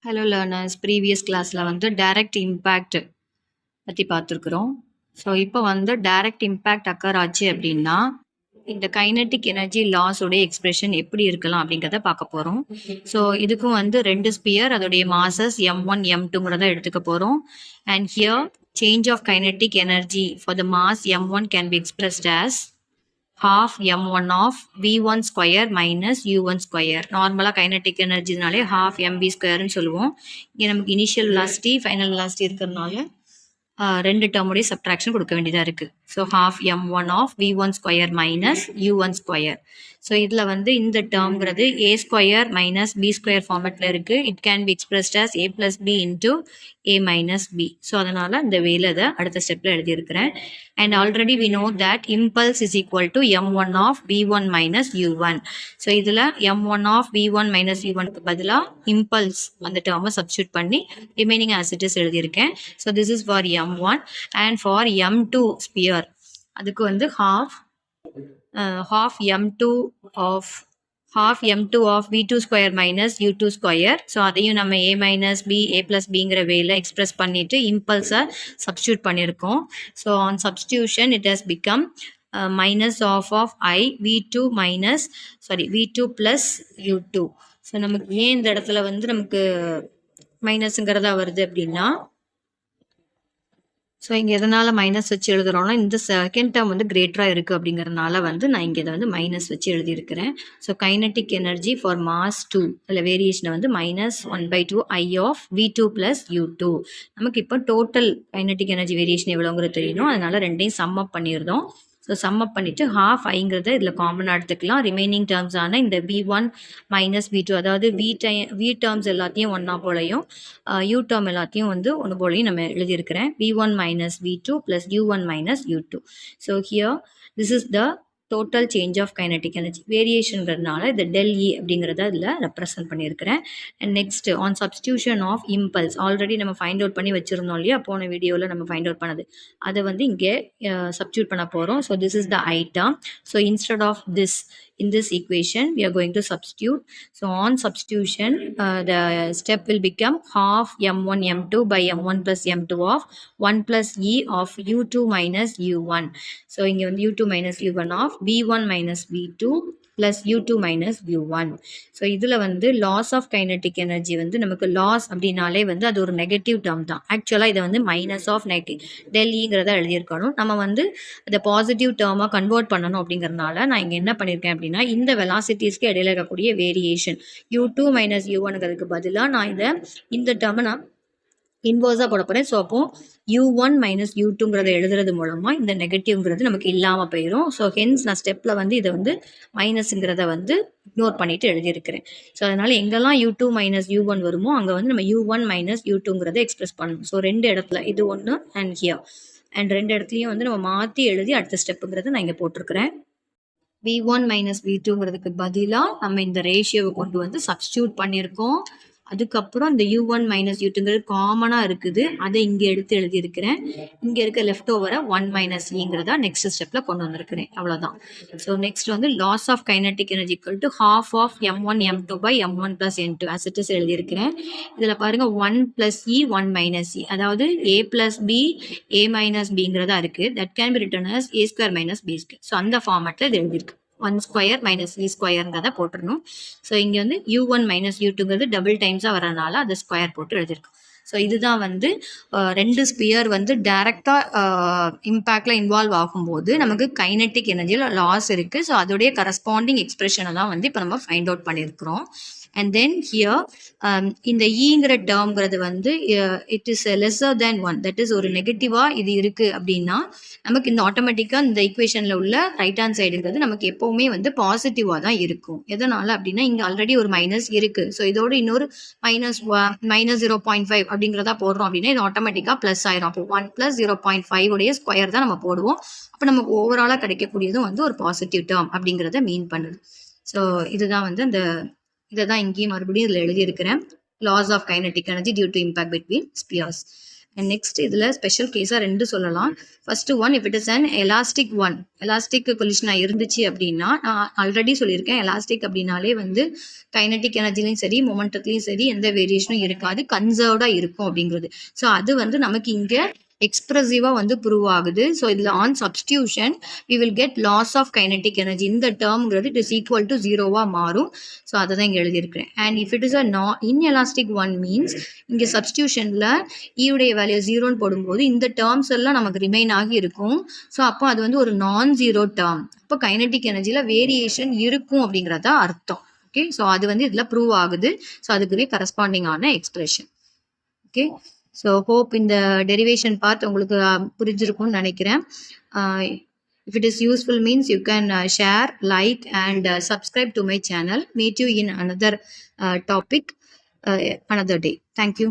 Hello learners, previous கிளாஸில் வந்து direct impact பற்றி பார்த்துருக்குறோம். ஸோ இப்போ வந்து டைரக்ட் இம்பேக்ட் அக்கர் ஆச்சு அப்படின்னா இந்த கைனட்டிக் எனர்ஜி லாஸோடைய எக்ஸ்பிரஷன் எப்படி இருக்கலாம் அப்படிங்கிறத பார்க்க போகிறோம். ஸோ இதுக்கும் வந்து ரெண்டு ஸ்பியர் அதோடைய மாசஸ் M1 M2ங்கிறத எடுத்துக்க போகிறோம். And here change of kinetic energy for the mass M1 can be expressed as half m1 of v1 square minus u1 square. நார்மலாக கைனட்டிக் எனர்ஜினாலே half mv ஸ்கொயர்னு சொல்லுவோம். இங்கே நமக்கு இனிஷியல் வெலாசிட்டி ஃபைனல் வெலாசிட்டி இருக்கிறதுனால ரெண்டு டேர்முடைய சப்ட்ராக்ஷன் கொடுக்க வேண்டியதாக இருக்குது. So half m1 of v1 square minus u1 square. So இதில் வந்து இந்த டேர்ம்ங்கிறது a square minus b square ஃபார்மெட்டில் இருக்குது. It can be expressed as a plus b into a minus b. So அதனால் இந்த வேலை அதை அடுத்த ஸ்டெப்பில் எழுதியிருக்கிறேன். And already we know that impulse is equal to m1 of v1 minus u1. So இதில் m1 of v1 minus u1 பதிலாக impulse அந்த டேர்மை சப்ஸ்டியூட் பண்ணி remaining as it is எழுதியிருக்கேன். So this is for m1 and for m2 sphere. அதுக்கு வந்து half m2 of v2 square minus u2 square. So அதையும் நம்ம a minus b a plus bங்கிற வேல எக்ஸ்பிரஸ் பண்ணிட்டு இம்பல்ஸை சப்ஸ்டியூட் பண்ணியிருக்கோம். So on substitution it has become minus of I v2 plus u2. So நமக்கு ஏன் இந்த இடத்துல வந்து நமக்கு மைனஸுங்கிறதா வருது அப்படின்னா, ஸோ இங்கே எதனால் மைனஸ் வச்சு எழுதுகிறோன்னா இந்த செகண்ட் டேர்ம் வந்து கிரேட்டராக இருக்குது அப்படிங்கிறதுனால வந்து நான் இங்கே இதை வந்து மைனஸ் வச்சு எழுதியிருக்கிறேன். So kinetic energy for mass 2 அதில் வேரியேஷனை வந்து -1/2 I of v2 plus u2. நமக்கு இப்போ டோட்டல் கைனட்டிக் எனர்ஜி வேரியேஷன் எவ்வளோங்கிறது தெரியணும். அதனால் ரெண்டையும் சம் அப் பண்ணியிருந்தோம். ஸோ சம் அப் பண்ணிவிட்டு half ஐங்கிறத இதில் காமனாக எடுத்துக்கலாம். ரிமைனிங் டேர்ம்ஸான இந்த v1 மைனஸ் v2, அதாவது v டேர்ம்ஸ் எல்லாத்தையும் ஒன்றா போலையும் u டேர்ம் எல்லாத்தையும் வந்து ஒன்று போலையும் நம்ம எழுதியிருக்கிறேன். v1 minus v2 plus u1 minus u2. So here this is the total change of kinetic energy வேரியேஷன்கிறதுனால இந்த டெல் இ அப்படிங்கிறத அதில் ரெப்ரசன்ட் பண்ணியிருக்கிறேன். And next on substitution of impulse already நம்ம ஃபைண்ட் அவுட் பண்ணி வச்சுருந்தோம் இல்லையா, போன வீடியோவில் நம்ம ஃபைண்ட் அவுட் பண்ணது, அதை வந்து இங்கே சப்ஸ்டியூட் பண்ண போகிறோம். So this is the I term. So instead of this in this equation we are going to substitute. So on substitution the step will become half m1 m2 by m1 plus m2 of 1 plus e of u2 minus u1. So இங்க வந்து u2 minus u1 of v1 minus v2 plus u2 minus u1. So இதில் வந்து loss of kinetic energy வந்து நமக்கு loss அப்படின்னாலே வந்து அது ஒரு நெகட்டிவ் டேர்ம் தான். ஆக்சுவலாக இதை வந்து மைனஸ் ஆஃப் டெல்லிங்கிறத எழுதியிருக்கணும். நம்ம வந்து அதை பாசிட்டிவ் டேர்மாக கன்வெர்ட் பண்ணணும் அப்படிங்கிறதுனால நான் இங்கே என்ன பண்ணியிருக்கேன் அப்படின்னா, இந்த வெலாசிட்டிஸ்க்கு இடையில இருக்கக்கூடிய வேரியேஷன் u2 மைனஸ் u1ங்கிறதுக்கு பதிலாக நான் இந்த டேர்மை நான் இன்வர்ஸாக போட போகிறேன். ஸோ அப்போ u1 மைனஸ் u2ங்கிறத எழுதுறது மூலமாக இந்த நெகட்டிவ்ங்கிறது நமக்கு இல்லாமல் போயிடும். ஸோ ஹென்ஸ் நான் ஸ்டெப்பில் வந்து இதை வந்து மைனஸுங்கிறத வந்து இக்னோர் பண்ணிவிட்டு எழுதியிருக்கிறேன். ஸோ அதனால் எங்கெல்லாம் u2 மைனஸ் u1 வருமோ அங்கே வந்து நம்ம u1 மைனஸ் u2ங்கிறத எக்ஸ்பிரஸ் பண்ணணும். ஸோ ரெண்டு இடத்துல இது ஒன்று அண்ட் ஹியர் அண்ட் ரெண்டு இடத்துலையும் வந்து நம்ம மாற்றி எழுதி அடுத்த ஸ்டெப்புங்கிறத நான் இங்கே போட்டிருக்கிறேன். v1 மைனஸ் v2ங்கிறதுக்கு பதிலாக நம்ம இந்த ரேஷியோவை கொண்டு வந்து சப்ஸ்டியூட் பண்ணியிருக்கோம். அதுக்கப்புறம் இந்த u1 மைனஸ் u2ங்கிறது காமனாக இருக்குது, அதை இங்கே எடுத்து எழுதியிருக்கிறேன். இங்கே இருக்க லெஃப்ட் ஓவரை 1 மைனஸ் இங்கிறதா நெக்ஸ்ட் ஸ்டெப்பில் கொண்டு வந்திருக்கிறேன். அவ்வளோதான். ஸோ நெக்ஸ்ட் வந்து loss of kinetic energy equal to half of m1 m2 by m1 plus n2 as it is எழுதியிருக்கிறேன். இதில் பாருங்கள் 1 plus e 1 minus e, அதாவது a plus b a minus bங்கிறதா இருக்குது. That can be written as a square minus b square. So அந்த ஃபார்மேட்டில் இது எழுதியிருக்கு. 1 square minus e ஸ்கொயருங்கிறத போட்டுடணும். ஸோ இங்கே வந்து u1 மைனஸ் u2ங்கிறது டபுள் டைம்ஸாக வரனால அது ஸ்கொயர் போட்டு எழுதியிருக்கோம். ஸோ இதுதான் வந்து ரெண்டு ஸ்பியர் வந்து டைரெக்டாக இம்பேக்டில் இன்வால்வ் ஆகும்போது நமக்கு கைனட்டிக் எனர்ஜியில் லாஸ் இருக்குது. ஸோ அதோடைய கரஸ்பாண்டிங் எக்ஸ்பிரஷனை தான் வந்து இப்போ நம்ம ஃபைண்ட் அவுட் பண்ணியிருக்கிறோம். அண்ட் தென் ஹியர் இந்த ஈங்கிற டேர்ம்ங்கிறது வந்து it is lesser than 1, that is ஒரு நெகட்டிவாக இது இருக்குது அப்படின்னா நமக்கு இந்த ஆட்டோமேட்டிக்காக இந்த ஈக்குவேஷனில் உள்ள ரைட் ஹேண்ட் சைடுங்கிறது நமக்கு எப்போவுமே வந்து பாசிட்டிவாக தான் இருக்கும். எதனால் அப்படின்னா இங்கே ஆல்ரெடி ஒரு மைனஸ் இருக்குது. ஸோ இதோட இன்னொரு -0.5 அப்படிங்கிறதா போடுறோம் அப்படின்னா இது ஆட்டோமேட்டிக்காக ப்ளஸ் ஆயிரும். அப்போ 1 + 0.5 உடைய ஸ்கொயர் தான் நம்ம போடுவோம். அப்போ நமக்கு ஓவராலாக கிடைக்கக்கூடியதும் வந்து ஒரு பாசிட்டிவ் டேர்ம் அப்படிங்கிறத மீன் பண்ணுது. ஸோ இதுதான் வந்து அந்த இதை தான் இங்கேயும் மறுபடியும் இதில் எழுதியிருக்கிறேன். Loss of kinetic energy due to impact between spheres. And next இதில் ஸ்பெஷல் கேஸாக 2 சொல்லலாம். First one, if it is an elastic one, elastic கொலிஷனாக இருந்துச்சு அப்படின்னா, நான் ஆல்ரெடி சொல்லியிருக்கேன், எலாஸ்டிக் அப்படின்னாலே வந்து கைனட்டிக் எனர்ஜிலையும் சரி மொமெண்டத்துலையும் சரி எந்த வேரியேஷனும் இருக்காது, கன்சர்வ்டாக இருக்கும் அப்படிங்கிறது. ஸோ அது வந்து நமக்கு இங்கே எக்ஸ்பிரசிவா வந்து ப்ரூவ் ஆகுது. ஸோ இதில் on substitution we will get loss of kinetic energy. இந்த டேர்ம்ங்கிறது இட் இஸ் ஈக்குவல் டு 0வா மாறும். ஸோ அதை தான் இங்கே எழுதியிருக்கிறேன். And if it is a inelastic one means இங்கே சப்ஸ்டியூஷனில் ஈவுடைய வேல்யூ 0ன்னு போடும்போது இந்த டேர்ம்ஸ் எல்லாம் நமக்கு ரிமைன் ஆகி இருக்கும். ஸோ அப்போ அது வந்து ஒரு நான் ஜீரோ டேர்ம். அப்போ கைனட்டிக் எனர்ஜியில் வேரியேஷன் இருக்கும் அப்படிங்கிறதா அர்த்தம். ஓகே, ஸோ அது வந்து இதில் ப்ரூவ் ஆகுது. ஸோ அதுக்குரிய கரஸ்பாண்டிங்கான எக்ஸ்பிரஷன். ஓகே, ஸோ ஹோப் இந்த டெரிவேஷன் பார்ட் உங்களுக்கு புரிஞ்சிருக்கும்னு நினைக்கிறேன். If it is useful means you can share, like and subscribe to my channel. Meet you in another topic another day. Thank you.